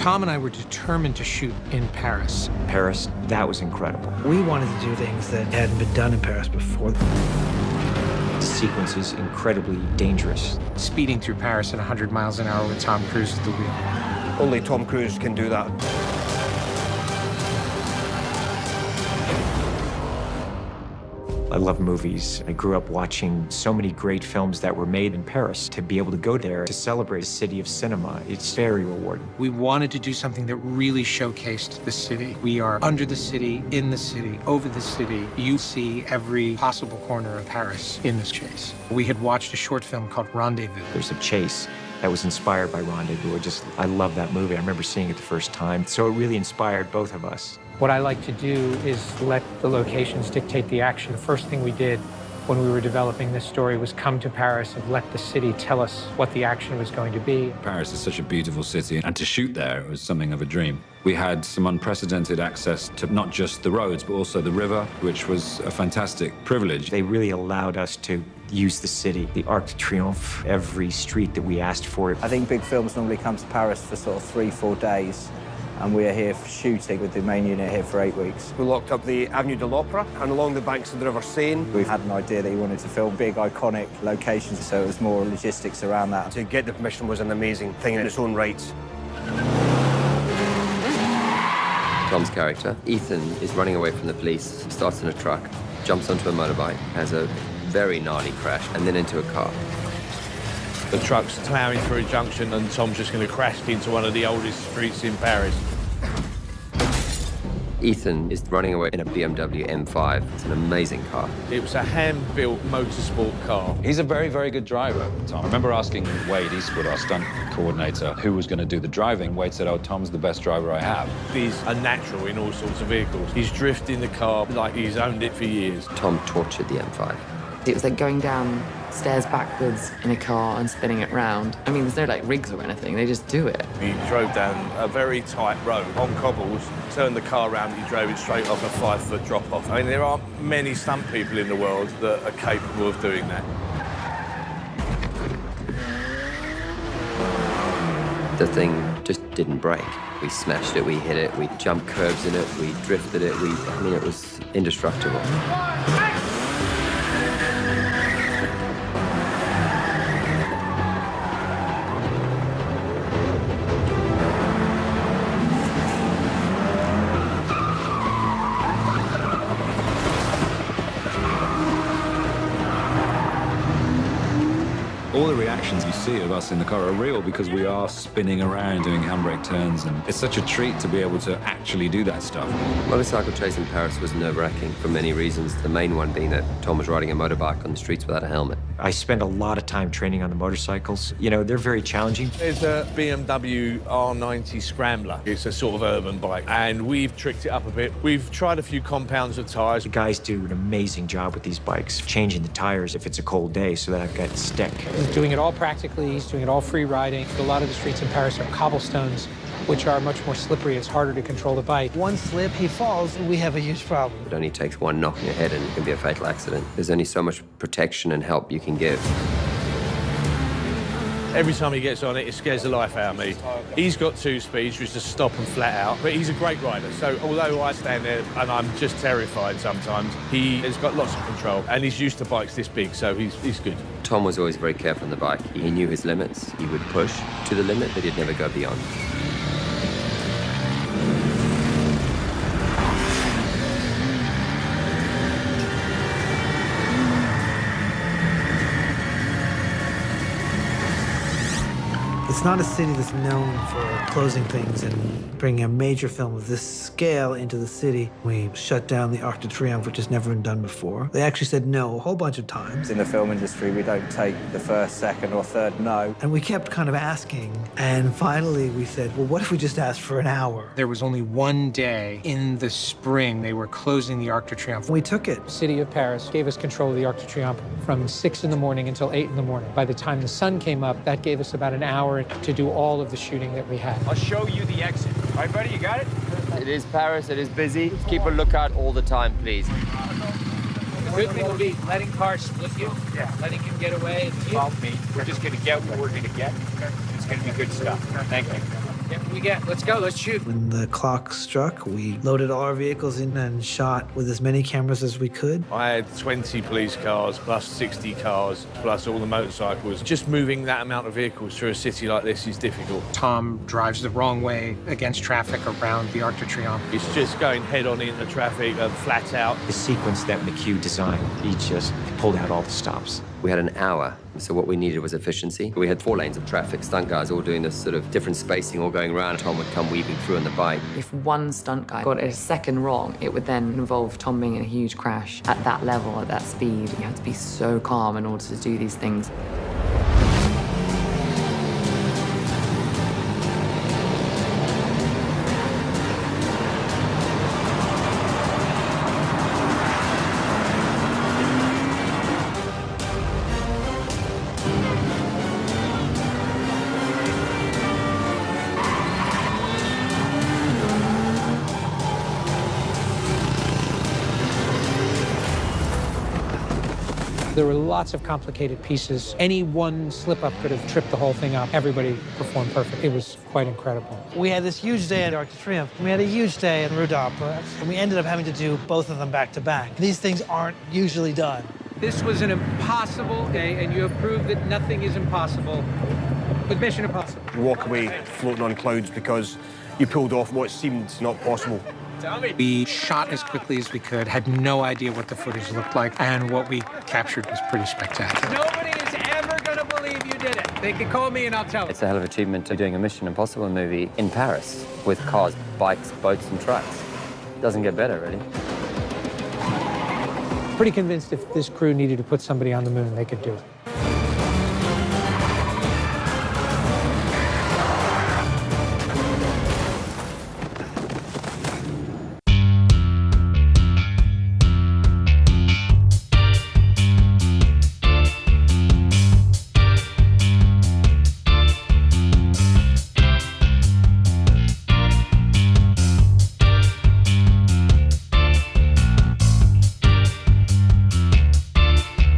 Tom and I were determined to shoot in Paris. Paris, that was incredible. We wanted to do things that hadn't been done in Paris before. The sequence is incredibly dangerous. Speeding through Paris at 100 miles an hour with Tom Cruise at the wheel. Only Tom Cruise can do that. I love movies. I grew up watching so many great films that were made in Paris. To be able to go there to celebrate a city of cinema, it's very rewarding. We wanted to do something that really showcased the city. We are under the city, in the city, over the city. You see every possible corner of Paris in this chase. We had watched a short film called Rendezvous. There's a chase that was inspired by Rendezvous. I love that movie. I remember seeing it the first time. So it really inspired both of us. What I like to do is let the locations dictate the action. The first thing we did when we were developing this story was come to Paris and let the city tell us what the action was going to be. Paris is such a beautiful city, and to shoot there was something of a dream. We had some unprecedented access to not just the roads, but also the river, which was a fantastic privilege. They really allowed us to use the city, the Arc de Triomphe, every street that we asked for. I think big films normally come to Paris for sort of 3-4 days. And we are here for shooting with the main unit here for 8 weeks. We locked up the Avenue de l'Opera and along the banks of the River Seine. We've had an idea that he wanted to film big, iconic locations, so it was more logistics around that. To get the permission was an amazing thing in its own right. Tom's character, Ethan, is running away from the police, starts in a truck, jumps onto a motorbike, has a very gnarly crash, and then into a car. The truck's ploughing through a junction and Tom's just going to crash into one of the oldest streets in Paris. Ethan is running away in a BMW M5. It's an amazing car. It was a hand-built motorsport car. He's a very, very good driver, Tom. I remember asking Wade Eastwood, our stunt coordinator, who was going to do the driving. Wade said, "Oh, Tom's the best driver I have." He's a natural in all sorts of vehicles. He's drifting the car like he's owned it for years. Tom tortured the M5. It was like going down stairs backwards in a car and spinning it round. I mean, there's no like rigs or anything, they just do it. He drove down a very tight road on cobbles, turned the car around, he drove it straight off a 5-foot drop-off. I mean, there aren't many stunt people in the world that are capable of doing that. The thing just didn't break. We smashed it, we hit it, we jumped curves in it, we drifted it, I mean, it was indestructible. All the reactions you see of us in the car are real because we are spinning around doing handbrake turns, and it's such a treat to be able to actually do that stuff. Motorcycle chase in Paris was nerve-wracking for many reasons, the main one being that Tom was riding a motorbike on the streets without a helmet. I spend a lot of time training on the motorcycles. You know, they're very challenging. There's a BMW R90 Scrambler. It's a sort of urban bike, and we've tricked it up a bit. We've tried a few compounds of tyres. The guys do an amazing job with these bikes, changing the tires if it's a cold day so that I've got stick. He's doing it all practically, he's doing it all free riding. A lot of the streets in Paris are cobblestones, which are much more slippery. It's harder to control the bike. One slip, he falls, and we have a huge problem. It only takes one knock in your head and it can be a fatal accident. There's only so much protection and help you can give. Every time he gets on it, it scares the life out of me. He's got 2 speeds, which is to stop and flat out, but he's a great rider. So although I stand there and I'm just terrified sometimes, he has got lots of control, and he's used to bikes this big, so he's good. Tom was always very careful on the bike. He knew his limits. He would push to the limit, but he'd never go beyond. It's not a city that's known for closing things and bringing a major film of this scale into the city. We shut down the Arc de Triomphe, which has never been done before. They actually said no a whole bunch of times. In the film industry, we don't take the first, second, or third no. And we kept kind of asking, and finally we said, well, what if we just asked for an hour? There was only one day in the spring they were closing the Arc de Triomphe. We took it. The city of Paris gave us control of the Arc de Triomphe from 6 in the morning until 8 in the morning. By the time the sun came up, that gave us about an hour to do all of the shooting that we had. I'll show you the exit. All right, buddy, you got it? It is Paris, it is busy. Keep a lookout all the time, please. The good thing will be letting cars split you. Yeah. Letting you get away. Follow me. We're just going to get what we're going to get. It's going to be good stuff. Thank you. Let's go, let's shoot. When the clock struck, we loaded all our vehicles in and shot with as many cameras as we could. I had 20 police cars, plus 60 cars, plus all the motorcycles. Just moving that amount of vehicles through a city like this is difficult. Tom drives the wrong way against traffic around the Arc de Triomphe. It's just going head-on into traffic and flat out. The sequence that McHugh designed, he just pulled out all the stops. We had an hour, so what we needed was efficiency. We had 4 lanes of traffic, stunt guys all doing this sort of different spacing, all going around. Tom would come weaving through on the bike. If one stunt guy got a second wrong, it would then involve Tom being in a huge crash. At that level, at that speed, you have to be so calm in order to do these things. There were lots of complicated pieces. Any one slip-up could have tripped the whole thing up. Everybody performed perfect. It was quite incredible. We had this huge day at Arc de Triomphe. We had a huge day in Rue d'Opera, and we ended up having to do both of them back to back. These things aren't usually done. This was an impossible day, and you have proved that nothing is impossible with Mission Impossible. You walk away floating on clouds because you pulled off what seemed not possible. We shot as quickly as we could, had no idea what the footage looked like, and what we captured was pretty spectacular. Nobody is ever gonna believe you did it. They can call me and I'll tell them. It's a hell of an achievement to doing a Mission Impossible movie in Paris with cars, bikes, boats, and trucks. Doesn't get better, really. Pretty convinced if this crew needed to put somebody on the moon, they could do it.